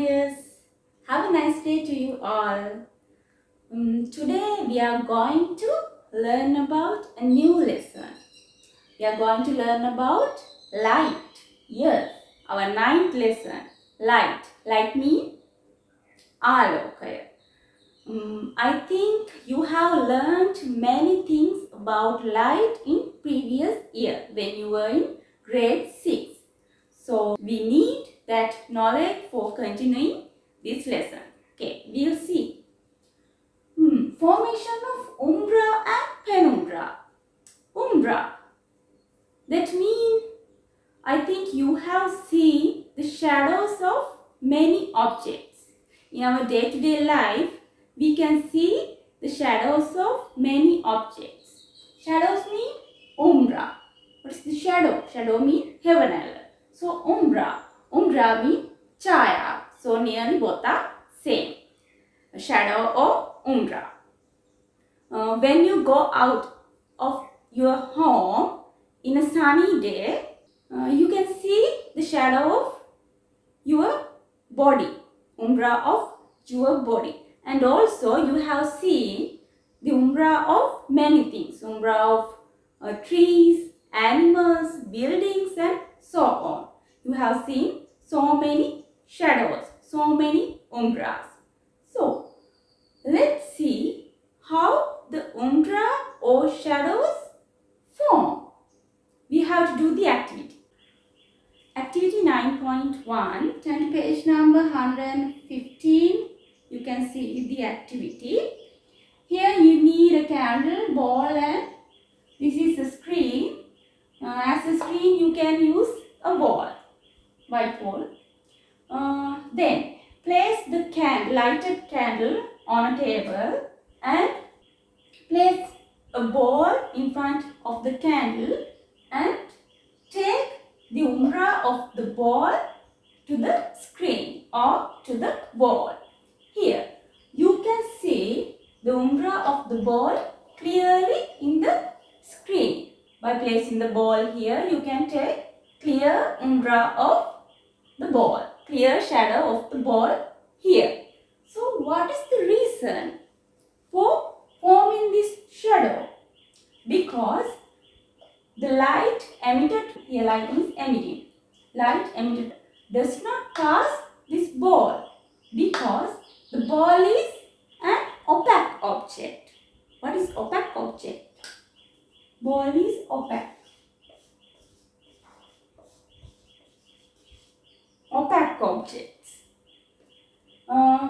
dears. Have a nice day to you all. Today we are going to learn about a new lesson. We are going to learn about light. Yes, our ninth lesson. Light. Light means alokaya. I think you have learned many things about light in previous year when you were in grade 6. So we need that knowledge for continuing this lesson. Okay, we'll see. Formation of umbra and penumbra. Umbra. That means I think you have seen the shadows of many objects. In our day-to-day life, we can see the shadows of many objects. Shadows mean umbra. What is the shadow? Shadow means heaven. So umbra. Umbra means chaya. So nearly both are same. A shadow or umbra. When you go out of your home in a sunny day, you can see the shadow of your body. Umbra of your body. And also you have seen the umbra of many things. Umbra of trees, animals, buildings and so on. You have seen so many shadows, so many umbras. So, let's see how the umbra or shadows form. We have to do the activity. Activity 9.1, turn to page number 115. You can see the activity. Here you need a candle, ball and this is a screen. As a screen you can use a ball, white ball. Then place the lighted candle on a table and place a ball in front of the candle and take the umbra of the ball to the screen or to the wall. Here you can see the umbra of the ball clearly in the screen. By placing the ball here, you can take clear umbra of the ball, clear shadow of the ball here. So what is the reason for forming this shadow? Because the light emitted, here light is emitting, light emitted does not pass this ball because the ball is an opaque object. What is opaque object? Ball is opaque. Opaque objects.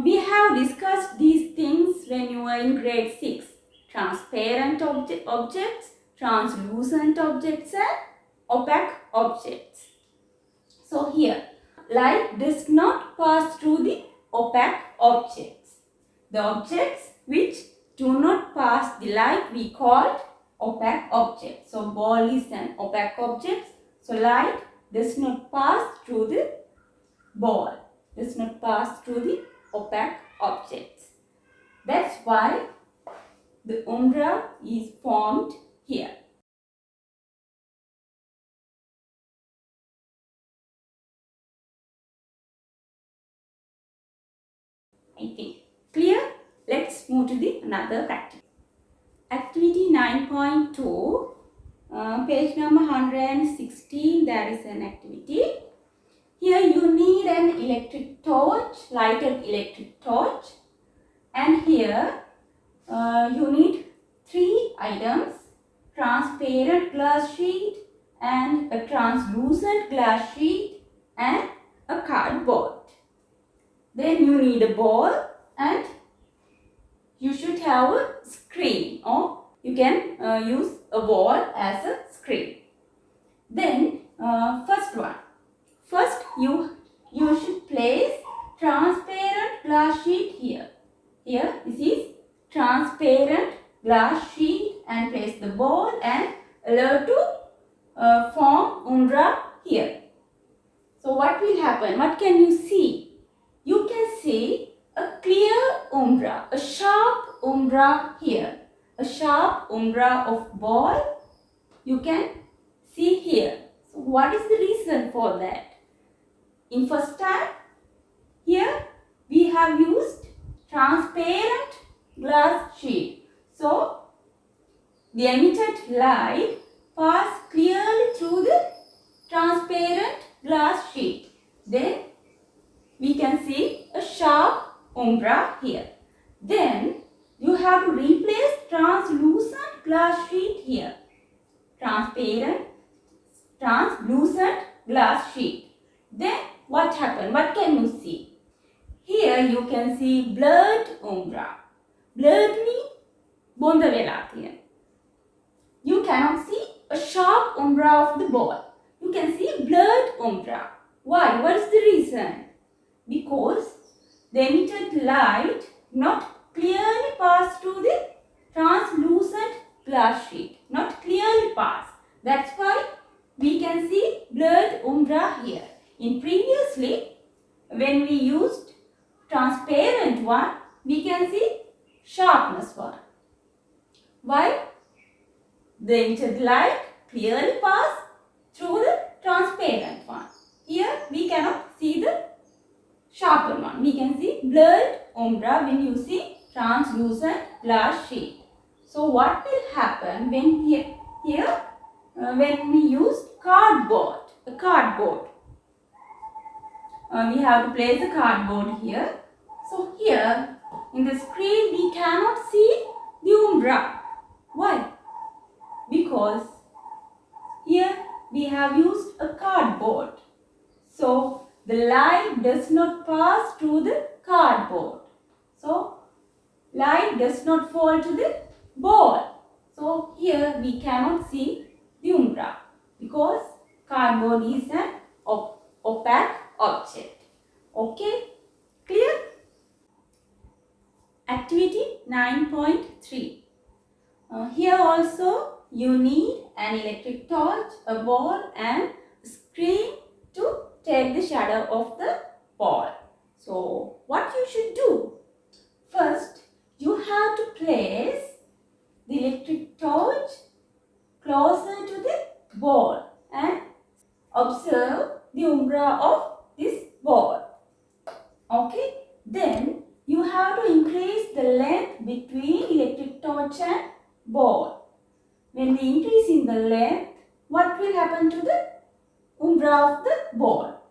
We have discussed these things when you were in grade 6. Transparent objects, translucent objects and opaque objects. So here, light does not pass through the opaque objects. The objects which do not pass the light we call opaque objects. So ball is an opaque object. So light does not pass through the ball, does not pass through the opaque objects. That's why the umbra is formed here. I think clear? Let's move to another activity. Activity 9.2, page number 116, there is an activity. Here you need an electric torch, lighted electric torch, and here you need 3 items: transparent glass sheet and a translucent glass sheet and a cardboard. Then you need a ball and you should have a screen, or you can use a wall as a screen. Then first you should place transparent glass sheet here. Here this is transparent glass sheet and place the ball and allow to form umbra here. So what will happen? What can you see? You can see a clear umbra, a sharp umbra here. A sharp umbra of ball you can see here. So what is the reason for that? In first time, here transparent glass sheet. So, the emitted light passes clearly through the transparent glass sheet. Then we can see a sharp umbra here. Then you have to replace translucent glass sheet here. Translucent glass sheet. Then what happened? What can you see? Here you can see blurred umbra. Blurred means bonda vela thiyen. You cannot see a sharp umbra of the ball. You can see blurred umbra. Why? What is the reason? Because the emitted light not clearly passed through the translucent glass sheet. Not clearly passed. That's why we can see blurred umbra here. In previously, when we used transparent one, we can see sharpness one. Why? The emitted light clearly passed through the transparent one. Here we cannot see the sharper one. We can see blurred umbra when you see translucent glass sheet. So what will happen when when we use cardboard? We have to place a cardboard here. So here in the screen we cannot see the umbra. Why? Because here we have used a cardboard. So the light does not pass through the cardboard. So light does not fall to the ball. So here we cannot see the umbra because cardboard is an opaque object. Okay, clear? Activity 9.3. Here also you need an electric torch, a ball and a screen to take the shadow of the ball. So what you should do? First, you have to place the electric torch closer to the ball and observe the umbra of this ball. Okay, then you have to increase the length between electric torch and ball. When we increase in the length, what will happen to the umbra of the ball?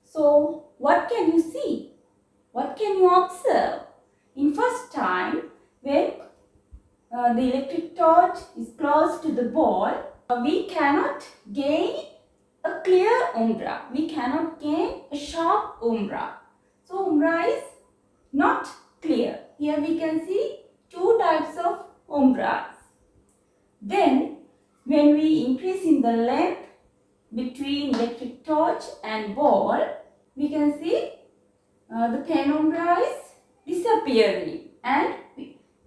So, what can you see? What can you observe? In first time, when the electric torch is close to the ball, we cannot gain a clear umbra. We cannot gain a sharp umbra. So, umbra is not clear. Here we can see two types of umbras. Then, when we increase in the length between electric torch and ball, we can see the penumbra is disappearing, and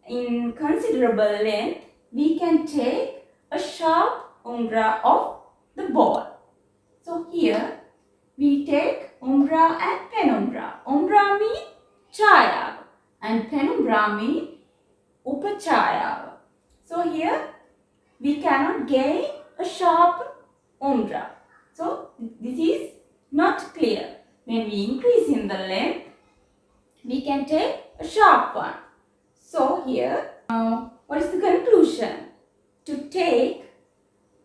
in considerable length we can take a sharp umbra of the ball. So here we take umbra and penumbra. Umbra means chaya and penumbra means upachaya. So here we cannot gain a sharp umbra. So this is not clear. When we increase in the length, we can take a sharp one. So here, what is the conclusion? To take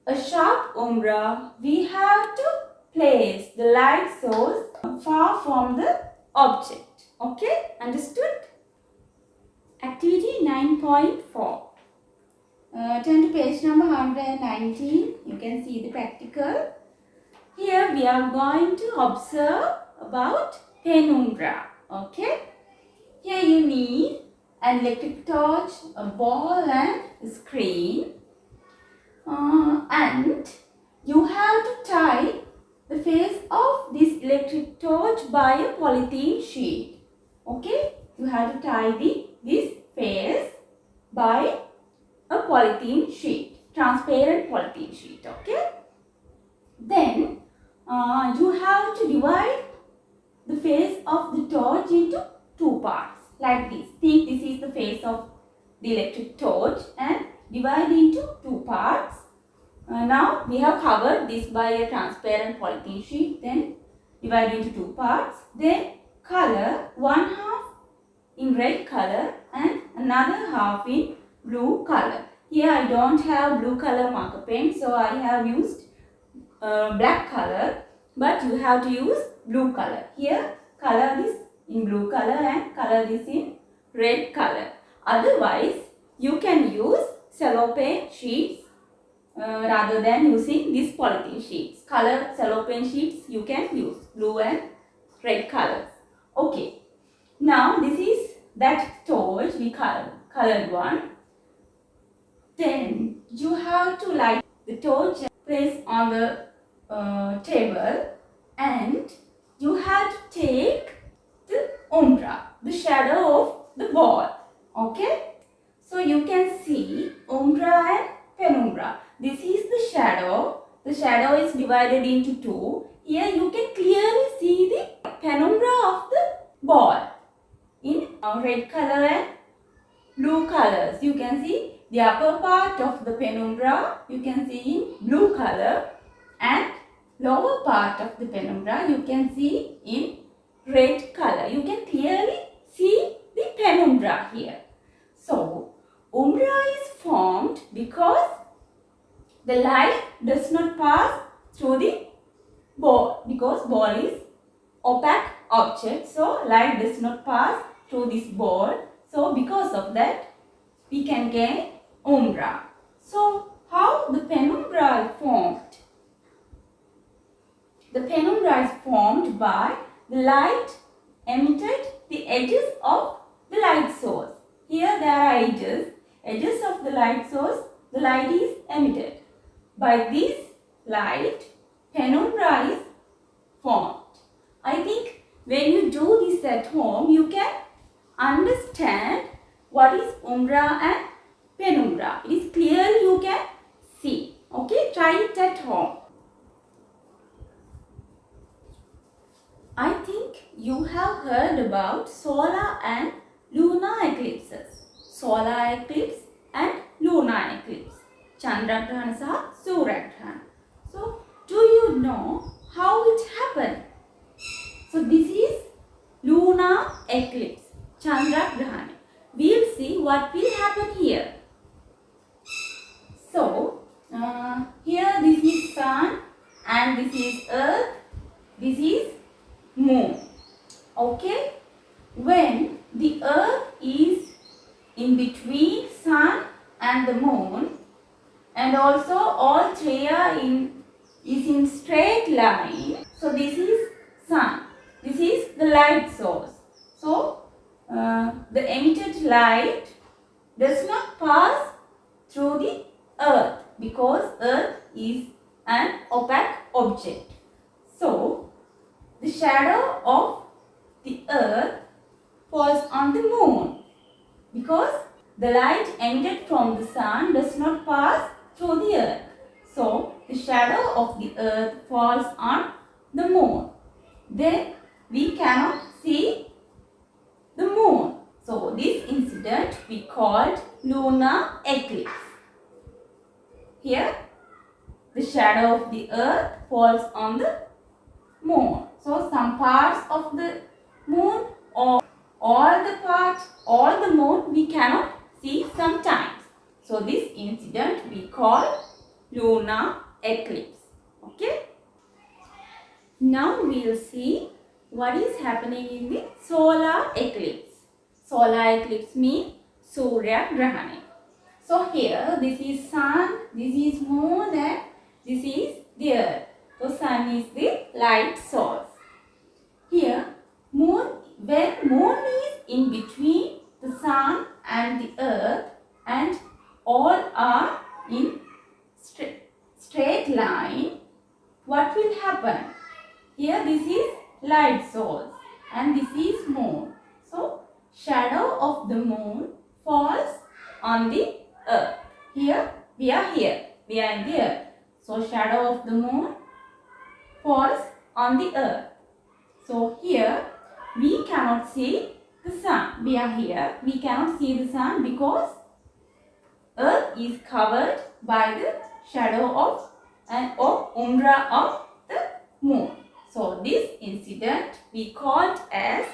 a sharp umbra, we have to place the light source far from the object. Okay, understood? Activity 9.4. Turn to page number 119. You can see the practical. Here we are going to observe about penumbra. Okay. Here you need an electric torch, a ball and a screen. And you have to tie the face of this electric torch by a polythene sheet. Okay. You have to tie this face by a polythene sheet, transparent polythene sheet. Okay. Then you have to divide the face of the torch into two parts like this. Think this is the face of the electric torch and divide into two parts. Now we have covered this by a transparent polythene sheet. Then divide into two parts. Then color one half in red color color and another half in blue color. Here I don't have blue color marker pen, so I have used black color, but you have to use blue color. Here color is in blue color and color is in red color. Otherwise, you can use cellophane sheets rather than using these polythene sheets. Color cellophane sheets you can use blue and red colors. Okay. Now this is that torch we colored one. Then you have to light the torch and place on the table, and you have to take the umbra, the shadow of the ball. Okay. So you can see umbra and penumbra. This is the shadow. The shadow is divided into two. Here you can clearly see the penumbra of the ball in red color and blue colors. You can see the upper part of the penumbra you can see in blue color, and lower part of the penumbra you can see in red color. You can clearly see the penumbra here. So umbra is formed because the light does not pass through the ball, because ball is opaque object, so light does not pass through this ball. So because of that we can get umbra. So how the penumbra is formed? The penumbra is formed by the light emitted the edges of the light source. Here there are edges of the light source. The light is emitted. By this light, penumbra is formed. I think when you do this at home, you can understand what is umbra and penumbra. It is clearly you can see. Okay, try it at home. I think you have heard about solar and lunar eclipses. Solar eclipse and lunar eclipse. Chandragrahana saha Suryagrahana. So, do you know how it happened? So, this is lunar eclipse, Chandragrahana. We will see what will happen here. So, here this is sun and this is earth, this is moon. Okay? When the earth is in between sun and the moon, and also all three are is in straight line. So this is sun. This is the light source. So the emitted light does not pass through the earth because earth is an opaque object. So the shadow of the earth falls on the moon because the light emitted from the sun does not pass through the earth. So the shadow of the earth falls on the moon. Then we cannot see the moon. So this incident we called lunar eclipse. Here the shadow of the earth falls on the moon. So some parts of the moon or all the moon we cannot see sometimes. So this incident we call lunar eclipse. Okay. Now we will see what is happening in the solar eclipse. Solar eclipse means Suryagrahana. So here this is sun, this is moon and this is the earth. So sun is the light source. Here when moon is in between the sun and the earth and all are in straight line, what will happen? Here this is light source and this is moon. So shadow of the moon falls on the earth. Here we are in the earth. So shadow of the moon falls on the earth. So here we cannot see the sun. We are here. We cannot see the sun because earth is covered by the shadow of umbra of the moon. So this incident we called as